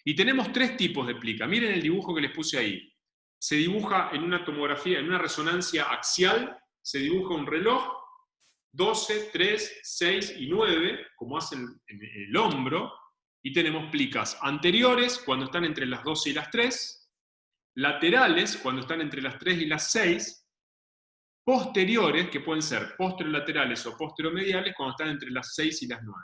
Y tenemos tres tipos de plica. Miren el dibujo que les puse ahí. Se dibuja en una tomografía, en una resonancia axial, se dibuja un reloj, 12, 3, 6 y 9, como hace en el hombro, y tenemos plicas anteriores, cuando están entre las 12 y las 3, laterales, cuando están entre las 3 y las 6, posteriores, que pueden ser posterolaterales o posteromediales, cuando están entre las 6 y las 9.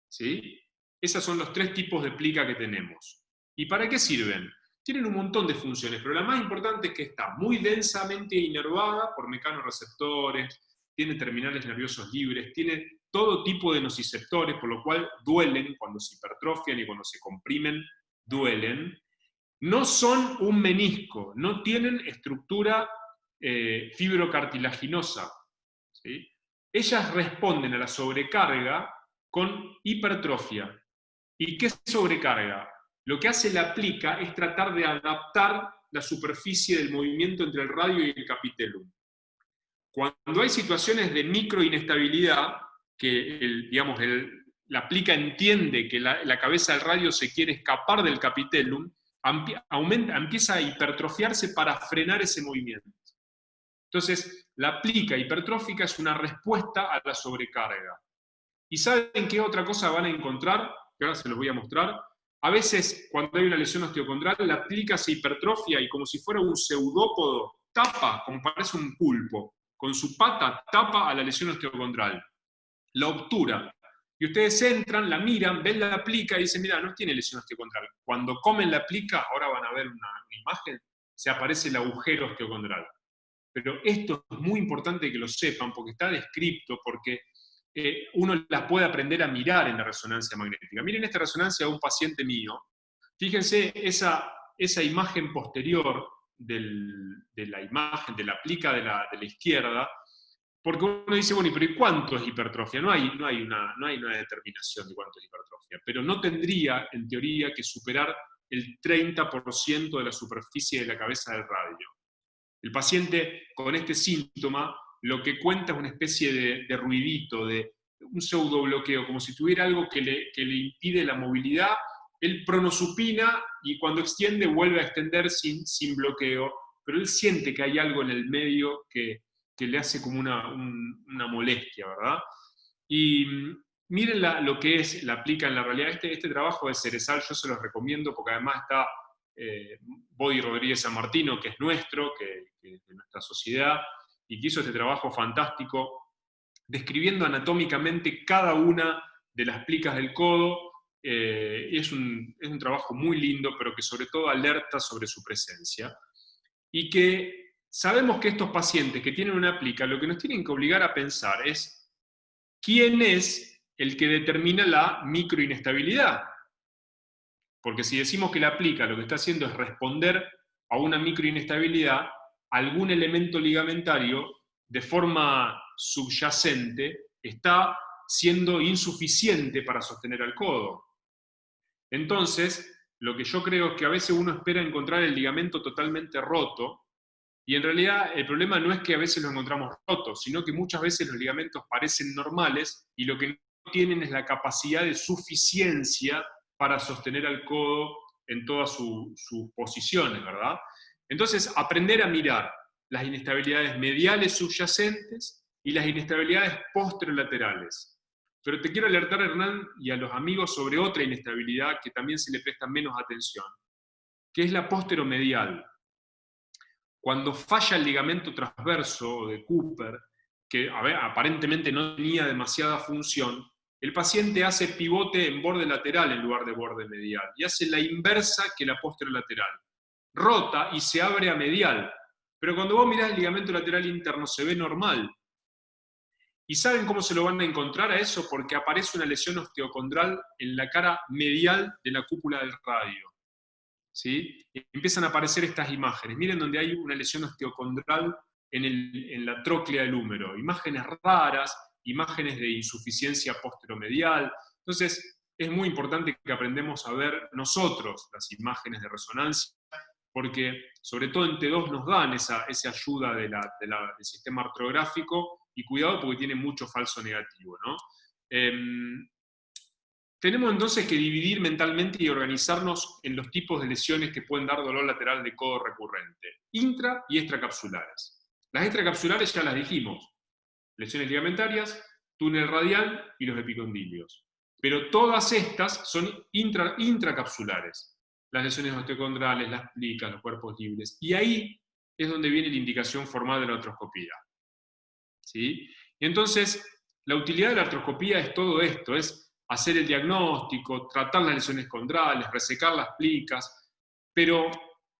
¿Sí? Esos son los tres tipos de plica que tenemos. ¿Y para qué sirven? Tienen un montón de funciones, pero la más importante es que está muy densamente inervada por mecanorreceptores, tiene terminales nerviosos libres, tiene todo tipo de nociceptores, por lo cual duelen cuando se hipertrofian y cuando se comprimen, duelen. No son un menisco, no tienen estructura fibrocartilaginosa, ¿sí? Ellas responden a la sobrecarga con hipertrofia. ¿Y qué sobrecarga? Lo que hace la plica es tratar de adaptar la superficie del movimiento entre el radio y el capitellum. Cuando hay situaciones de microinestabilidad, que la plica entiende que la cabeza del radio se quiere escapar del capitellum, empieza a hipertrofiarse para frenar ese movimiento. Entonces, la plica hipertrófica es una respuesta a la sobrecarga. ¿Y saben qué otra cosa van a encontrar? Que ahora se los voy a mostrar. A veces, cuando hay una lesión osteocondral, la plica se hipertrofia y como si fuera un pseudópodo, tapa, como parece un pulpo, con su pata tapa a la lesión osteocondral. La obtura. Y ustedes entran, la miran, ven la plica y dicen, mira, no tiene lesión osteocondral. Cuando comen la plica, ahora van a ver una imagen, se aparece el agujero osteocondral. Pero esto es muy importante que lo sepan, porque está descrito, porque uno la puede aprender a mirar en la resonancia magnética. Miren esta resonancia de un paciente mío. Fíjense esa imagen posterior de la imagen, de la plica de la izquierda. Porque uno dice, bueno, pero ¿y cuánto es hipertrofia? No hay una determinación de cuánto es hipertrofia, pero no tendría, en teoría, que superar el 30% de la superficie de la cabeza del radio. El paciente con este síntoma lo que cuenta es una especie de ruidito, de un pseudobloqueo, como si tuviera algo que le impide la movilidad. Él pronosupina y cuando extiende vuelve a extender sin bloqueo, pero él siente que hay algo en el medio que le hace como una molestia, ¿verdad? Y miren lo que es, la aplica en la realidad. Este trabajo de Cerezal yo se los recomiendo porque además está Body Rodríguez San Martino, que es nuestro, que es de nuestra sociedad, y que hizo este trabajo fantástico, describiendo anatómicamente cada una de las plicas del codo. Es un trabajo muy lindo, pero que sobre todo alerta sobre su presencia. Y que sabemos que estos pacientes que tienen una plica, lo que nos tienen que obligar a pensar es quién es el que determina la microinestabilidad. Porque si decimos que la plica lo que está haciendo es responder a una microinestabilidad, algún elemento ligamentario de forma subyacente está siendo insuficiente para sostener al codo. Entonces, lo que yo creo es que a veces uno espera encontrar el ligamento totalmente roto, y en realidad el problema no es que a veces lo encontramos roto, sino que muchas veces los ligamentos parecen normales y lo que no tienen es la capacidad de suficiencia para sostener al codo en todas sus posiciones, ¿verdad? Entonces, aprender a mirar las inestabilidades mediales subyacentes y las inestabilidades posterolaterales. Pero te quiero alertar, Hernán, y a los amigos sobre otra inestabilidad que también se le presta menos atención, que es la posteromedial. Cuando falla el ligamento transverso de Cooper, que aparentemente no tenía demasiada función, el paciente hace pivote en borde lateral en lugar de borde medial, y hace la inversa que la posterolateral. Rota y se abre a medial, pero cuando vos mirás el ligamento lateral interno se ve normal. ¿Y saben cómo se lo van a encontrar a eso? Porque aparece una lesión osteocondral en la cara medial de la cúpula del radio. ¿Sí? Y empiezan a aparecer estas imágenes. Miren donde hay una lesión osteocondral en la tróclea del húmero. Imágenes raras, imágenes de insuficiencia posteromedial. Entonces, es muy importante que aprendamos a ver nosotros las imágenes de resonancia, porque sobre todo en T2 nos dan esa ayuda del sistema artrográfico, y cuidado porque tiene mucho falso negativo, ¿no? Tenemos entonces que dividir mentalmente y organizarnos en los tipos de lesiones que pueden dar dolor lateral de codo recurrente, intra y extracapsulares. Las extracapsulares ya las dijimos, lesiones ligamentarias, túnel radial y los epicondilios. Pero todas estas son intracapsulares, las lesiones osteocondrales, las plicas, los cuerpos libres, y ahí es donde viene la indicación formal de la artroscopía. ¿Sí? Y entonces, la utilidad de la artroscopía es todo esto, es hacer el diagnóstico, tratar las lesiones condrales, resecar las plicas, pero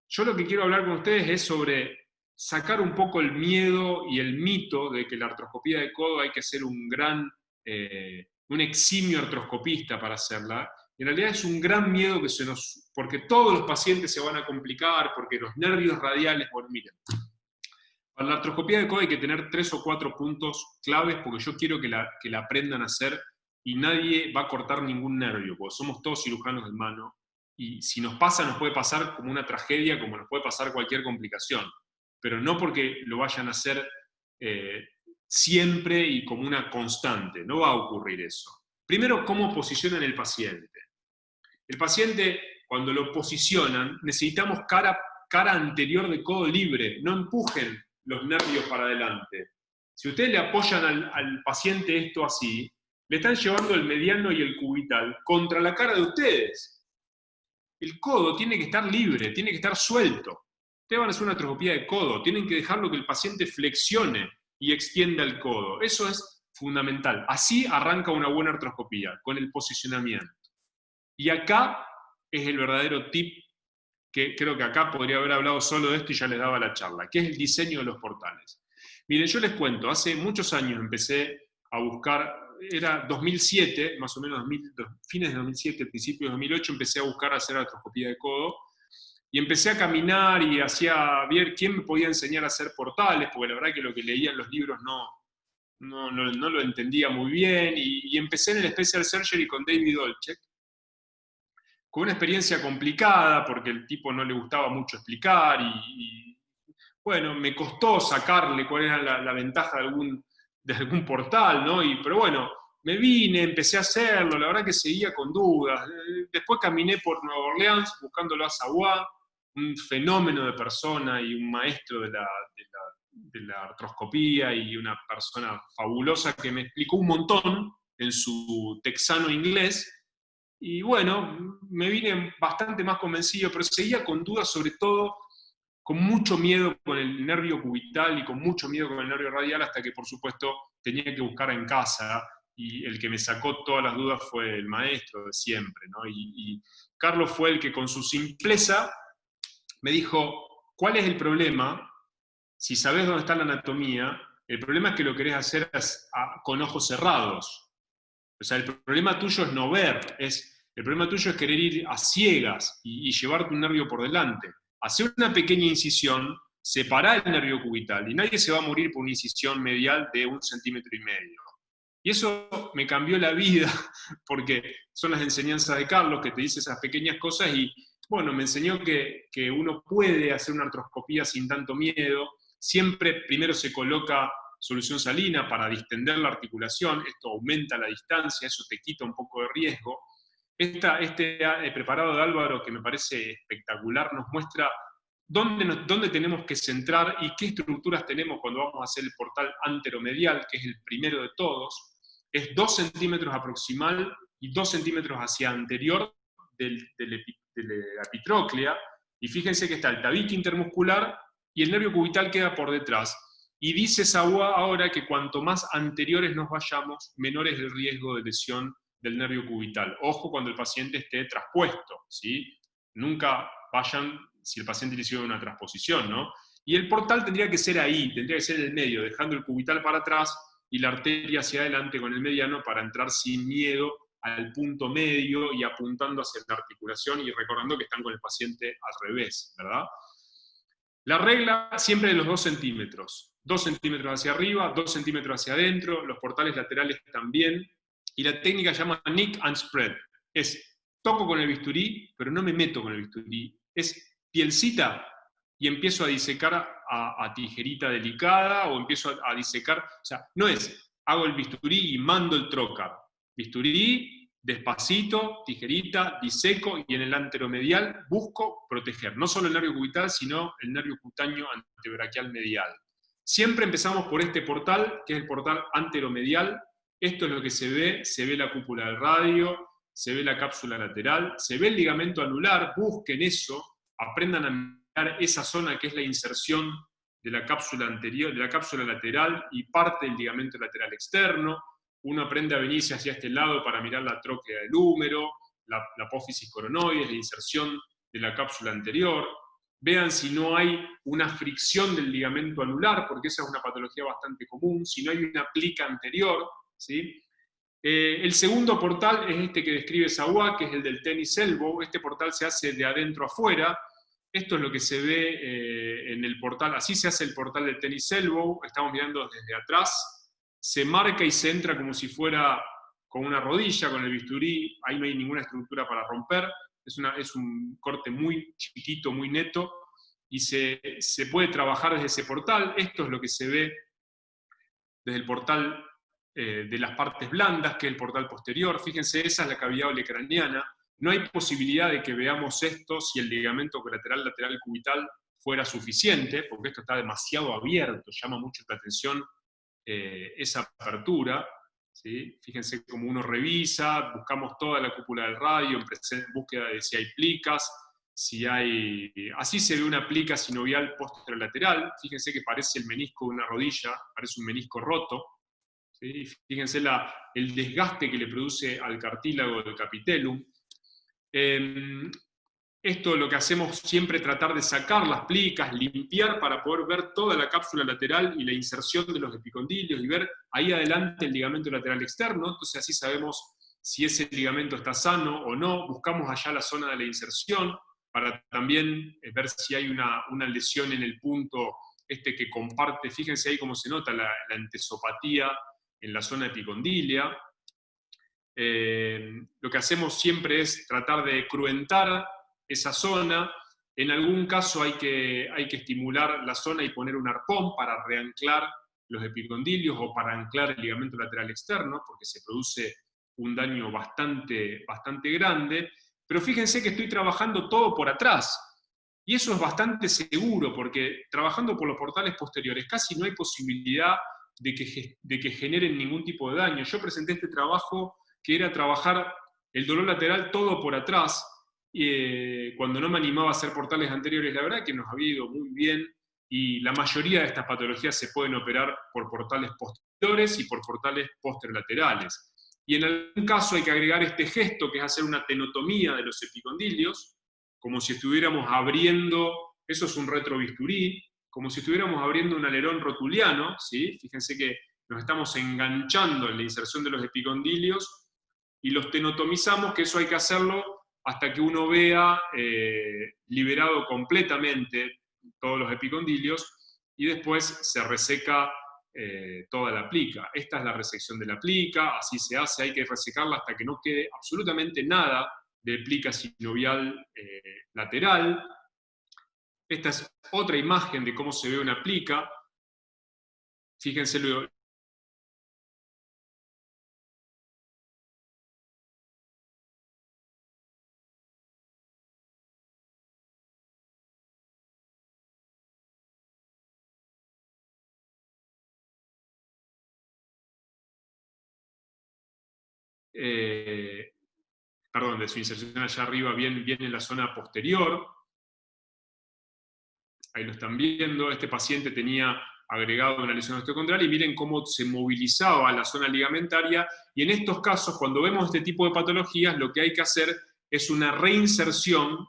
yo lo que quiero hablar con ustedes es sobre sacar un poco el miedo y el mito de que la artroscopía de codo hay que ser un eximio artroscopista para hacerla. En realidad es un gran miedo porque todos los pacientes se van a complicar, porque los nervios radiales, bueno, miren, para la artroscopía de codo hay que tener 3 o 4 puntos claves, porque yo quiero que la aprendan a hacer, y nadie va a cortar ningún nervio, porque somos todos cirujanos de mano, y si nos pasa, nos puede pasar como una tragedia, como nos puede pasar cualquier complicación, pero no porque lo vayan a hacer siempre y como una constante, no va a ocurrir eso. Primero, ¿cómo posicionan el paciente? El paciente, cuando lo posicionan, necesitamos cara anterior de codo libre, no empujen los nervios para adelante. Si ustedes le apoyan al paciente esto así, le están llevando el mediano y el cubital contra la cara de ustedes. El codo tiene que estar libre, tiene que estar suelto. Ustedes van a hacer una artroscopía de codo, tienen que dejarlo que el paciente flexione y extienda el codo. Eso es fundamental. Así arranca una buena artroscopía, con el posicionamiento. Y acá es el verdadero tip, que creo que acá podría haber hablado solo de esto y ya les daba la charla, que es el diseño de los portales. Miren, yo les cuento, hace muchos años empecé a buscar, era 2007, más o menos fines de 2007, principios de 2008, empecé a buscar hacer artroscopía de codo, y empecé a caminar y hacía ver quién me podía enseñar a hacer portales, porque la verdad que lo que leía en los libros no lo entendía muy bien, y empecé en el Special Surgery con David Olchek, con una experiencia complicada, porque el tipo no le gustaba mucho explicar, bueno, me costó sacarle cuál era la ventaja de algún portal, ¿no? Pero bueno, me vine, empecé a hacerlo, la verdad que seguía con dudas. Después caminé por Nueva Orleans buscándolo a Sawá, un fenómeno de persona y un maestro de la artroscopía y una persona fabulosa que me explicó un montón en su texano inglés. Y bueno, me vine bastante más convencido, pero seguía con dudas, sobre todo con mucho miedo con el nervio cubital y con mucho miedo con el nervio radial, hasta que por supuesto tenía que buscar en casa, y el que me sacó todas las dudas fue el maestro de siempre, ¿no? Y Carlos fue el que con su simpleza me dijo: ¿cuál es el problema? Si sabes dónde está la anatomía, el problema es que lo querés hacer con ojos cerrados. O sea, el problema tuyo es no ver, el problema tuyo es querer ir a ciegas y llevarte un nervio por delante. Hacer una pequeña incisión, separar el nervio cubital, y nadie se va a morir por una incisión medial de 1,5 centímetros. Y eso me cambió la vida, porque son las enseñanzas de Carlos que te dice esas pequeñas cosas, y bueno, me enseñó que uno puede hacer una artroscopía sin tanto miedo. Siempre primero se coloca solución salina para distender la articulación, esto aumenta la distancia, eso te quita un poco de riesgo. Este preparado de Álvaro, que me parece espectacular, nos muestra dónde tenemos que centrar y qué estructuras tenemos cuando vamos a hacer el portal anteromedial, que es el primero de todos. Es 2 centímetros aproximal y 2 centímetros hacia anterior de la epitróclea, y fíjense que está el tabique intermuscular y el nervio cubital queda por detrás. Y dice Sawá ahora que cuanto más anteriores nos vayamos, menor es el riesgo de lesión del nervio cubital. Ojo cuando el paciente esté traspuesto, ¿sí? Nunca vayan si el paciente le hicieron una transposición, ¿no? Y el portal tendría que ser ahí, tendría que ser en el medio, dejando el cubital para atrás y la arteria hacia adelante con el mediano, para entrar sin miedo al punto medio y apuntando hacia la articulación, y recordando que están con el paciente al revés, ¿verdad? La regla siempre de los 2 centímetros. 2 centímetros hacia arriba, 2 centímetros hacia adentro, los portales laterales también. Y la técnica se llama nick and spread. Es, toco con el bisturí, pero no me meto con el bisturí. Es pielcita y empiezo a disecar a tijerita delicada, o empiezo a disecar. O sea, no es, hago el bisturí y mando el trocar. Bisturí, despacito, tijerita, diseco, y en el anteromedial busco proteger no solo el nervio cubital, sino el nervio cutáneo antebraquial medial. Siempre empezamos por este portal, que es el portal anteromedial. Esto es lo que se ve la cúpula del radio, se ve la cápsula lateral, se ve el ligamento anular. Busquen eso, aprendan a mirar esa zona que es la inserción de la cápsula anterior, de la cápsula lateral y parte del ligamento lateral externo. Uno aprende a venirse hacia este lado para mirar la tróquea del húmero, la apófisis coronoides, la inserción de la cápsula anterior. Vean si no hay una fricción del ligamento anular, porque esa es una patología bastante común, si no hay una plica anterior, ¿sí? El segundo portal es este que describe Sawá, que es el del tenis elbow. Este portal se hace de adentro afuera. Esto es lo que se ve en el portal, así se hace el portal del tenis elbow. Estamos mirando desde atrás. Se marca y se entra como si fuera con una rodilla, con el bisturí. Ahí no hay ninguna estructura para romper. Es un corte muy chiquito, muy neto, y se puede trabajar desde ese portal. Esto es lo que se ve desde el portal de las partes blandas, que es el portal posterior. Fíjense, esa es la cavidad olecraniana. No hay posibilidad de que veamos esto si el ligamento colateral lateral cubital fuera suficiente, porque esto está demasiado abierto, llama mucho la atención esa apertura, ¿sí? Fíjense cómo uno revisa, buscamos toda la cúpula del radio en búsqueda de si hay plicas, así se ve una plica sinovial posterolateral. Fíjense que parece el menisco de una rodilla, parece un menisco roto, ¿sí? Fíjense el desgaste que le produce al cartílago del capitellum. Esto lo que hacemos siempre es tratar de sacar las plicas, limpiar para poder ver toda la cápsula lateral y la inserción de los epicondilios, y ver ahí adelante el ligamento lateral externo. Entonces así sabemos si ese ligamento está sano o no. Buscamos allá la zona de la inserción para también ver si hay una lesión en el punto que comparte. Fíjense ahí cómo se nota la entesopatía en la zona epicondilia. Lo que hacemos siempre es tratar de cruentar esa zona. En algún caso hay que estimular la zona y poner un arpón para reanclar los epicondilios o para anclar el ligamento lateral externo, porque se produce un daño bastante grande. Pero fíjense que estoy trabajando todo por atrás. Y eso es bastante seguro, porque trabajando por los portales posteriores casi no hay posibilidad de que generen ningún tipo de daño. Yo presenté este trabajo que era trabajar el dolor lateral todo por atrás, cuando no me animaba a hacer portales anteriores. La verdad que nos había ido muy bien, y la mayoría de estas patologías se pueden operar por portales posteriores y por portales posterolaterales. Y en algún caso hay que agregar este gesto, que es hacer una tenotomía de los epicondilios, como si estuviéramos abriendo, eso es un retrobisturí, como si estuviéramos abriendo un alerón rotuliano, ¿sí? Fíjense que nos estamos enganchando en la inserción de los epicondilios y los tenotomizamos, que eso hay que hacerlo hasta que uno vea liberado completamente todos los epicondilios, y después se reseca toda la plica. Esta es la resección de la plica, así se hace, hay que resecarla hasta que no quede absolutamente nada de plica sinovial lateral. Esta es otra imagen de cómo se ve una plica. Fíjense luego. Perdón, de su inserción allá arriba, bien en la zona posterior. Ahí lo están viendo. Este paciente tenía agregado una lesión osteocondral, y miren cómo se movilizaba la zona ligamentaria. Y en estos casos, cuando vemos este tipo de patologías, lo que hay que hacer es una reinserción,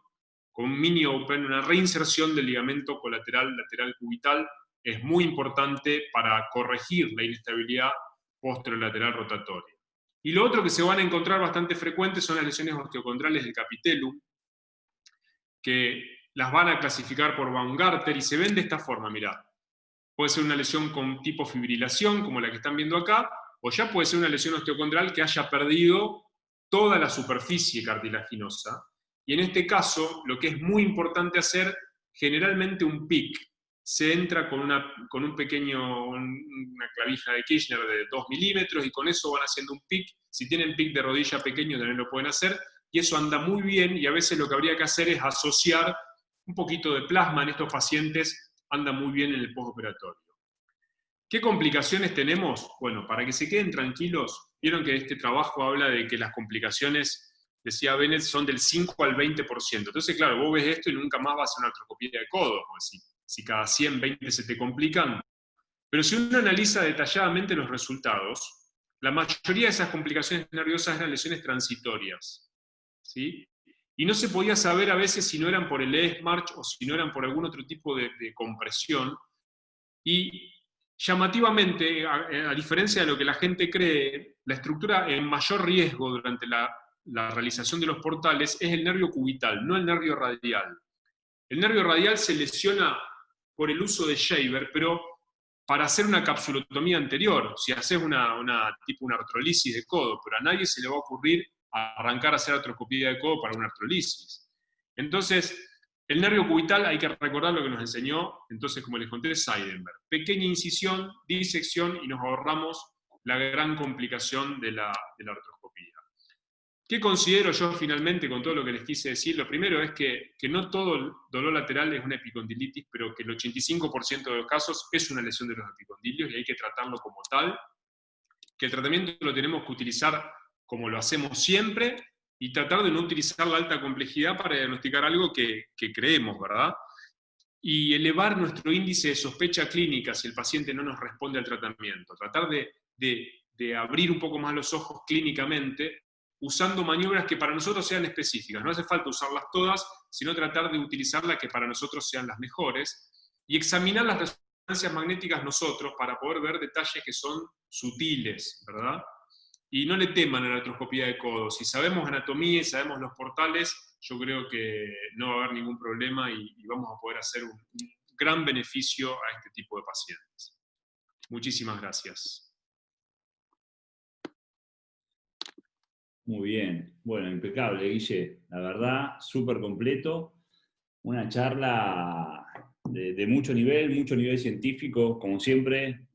con un mini open, una reinserción del ligamento colateral lateral cubital. Es muy importante para corregir la inestabilidad posterolateral rotatoria. Y lo otro que se van a encontrar bastante frecuente son las lesiones osteocondrales del capitellum, que las van a clasificar por Baumgarter, y se ven de esta forma, mirá. Puede ser una lesión con tipo fibrilación, como la que están viendo acá, o ya puede ser una lesión osteocondral que haya perdido toda la superficie cartilaginosa. Y en este caso, lo que es muy importante hacer, generalmente un PIC. Se entra con un pequeño, una clavija de Kirchner de 2 milímetros, y con eso van haciendo un PIC. Si tienen PIC de rodilla pequeño, también lo pueden hacer, y eso anda muy bien. Y a veces lo que habría que hacer es asociar un poquito de plasma en estos pacientes, anda muy bien en el postoperatorio. ¿Qué complicaciones tenemos? Bueno, para que se queden tranquilos, vieron que este trabajo habla de que las complicaciones, decía Bennett, son del 5 al 20%. Entonces, claro, vos ves esto y nunca más vas a hacer una artroscopía de codo, porque si cada 100, 20 se te complican. Pero si uno analiza detalladamente los resultados, la mayoría de esas complicaciones nerviosas eran lesiones transitorias, ¿sí? Y no se podía saber a veces si no eran por el ESMARCH o si no eran por algún otro tipo de compresión. Y llamativamente, a diferencia de lo que la gente cree, la estructura en mayor riesgo durante la realización de los portales es el nervio cubital, no el nervio radial. El nervio radial se lesiona por el uso de Shaver, pero para hacer una capsulotomía anterior, si haces tipo una artrolisis de codo, pero a nadie se le va a ocurrir arrancar a hacer artroscopía de codo para una artrolisis. Entonces, el nervio cubital, hay que recordar lo que nos enseñó, entonces, como les conté, Seidenberg. Pequeña incisión, disección, y nos ahorramos la gran complicación de la artroscopía. ¿Qué considero yo finalmente con todo lo que les quise decir? Lo primero es que no todo el dolor lateral es una epicondilitis, pero que el 85% de los casos es una lesión de los epicondilios, y hay que tratarlo como tal, que el tratamiento lo tenemos que utilizar como lo hacemos siempre, y tratar de no utilizar la alta complejidad para diagnosticar algo que creemos, ¿verdad? Y elevar nuestro índice de sospecha clínica si el paciente no nos responde al tratamiento. Tratar de abrir un poco más los ojos clínicamente, usando maniobras que para nosotros sean específicas. No hace falta usarlas todas, sino tratar de utilizar las que para nosotros sean las mejores, y examinar las resonancias magnéticas nosotros para poder ver detalles que son sutiles, ¿verdad? Y no le teman a la artroscopía de codo. Si sabemos anatomía y sabemos los portales, yo creo que no va a haber ningún problema, y vamos a poder hacer un gran beneficio a este tipo de pacientes. Muchísimas gracias. Muy bien. Bueno, impecable, Guille. La verdad, súper completo. Una charla de mucho nivel científico, como siempre.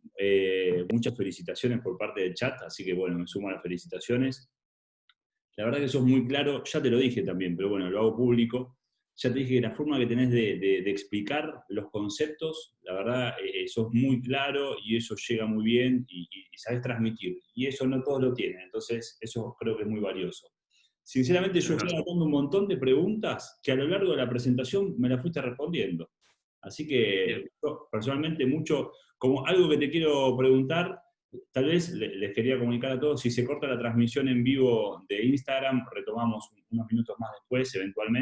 Muchas felicitaciones por parte del chat, así que bueno, me sumo a las felicitaciones. La verdad que sos muy claro, ya te lo dije también, pero bueno, lo hago público. Ya te dije que la forma que tenés de explicar los conceptos, la verdad, sos muy claro y eso llega muy bien y sabés transmitir. Y eso no todos lo tienen, entonces eso creo que es muy valioso. Sinceramente, yo estoy Gracias. anotando un montón de preguntas que a lo largo de la presentación me las fuiste respondiendo. Así que Bien. yo personalmente mucho, como algo que te quiero preguntar, tal vez les quería comunicar a todos, si se corta la transmisión en vivo de Instagram, retomamos unos minutos más después, eventualmente.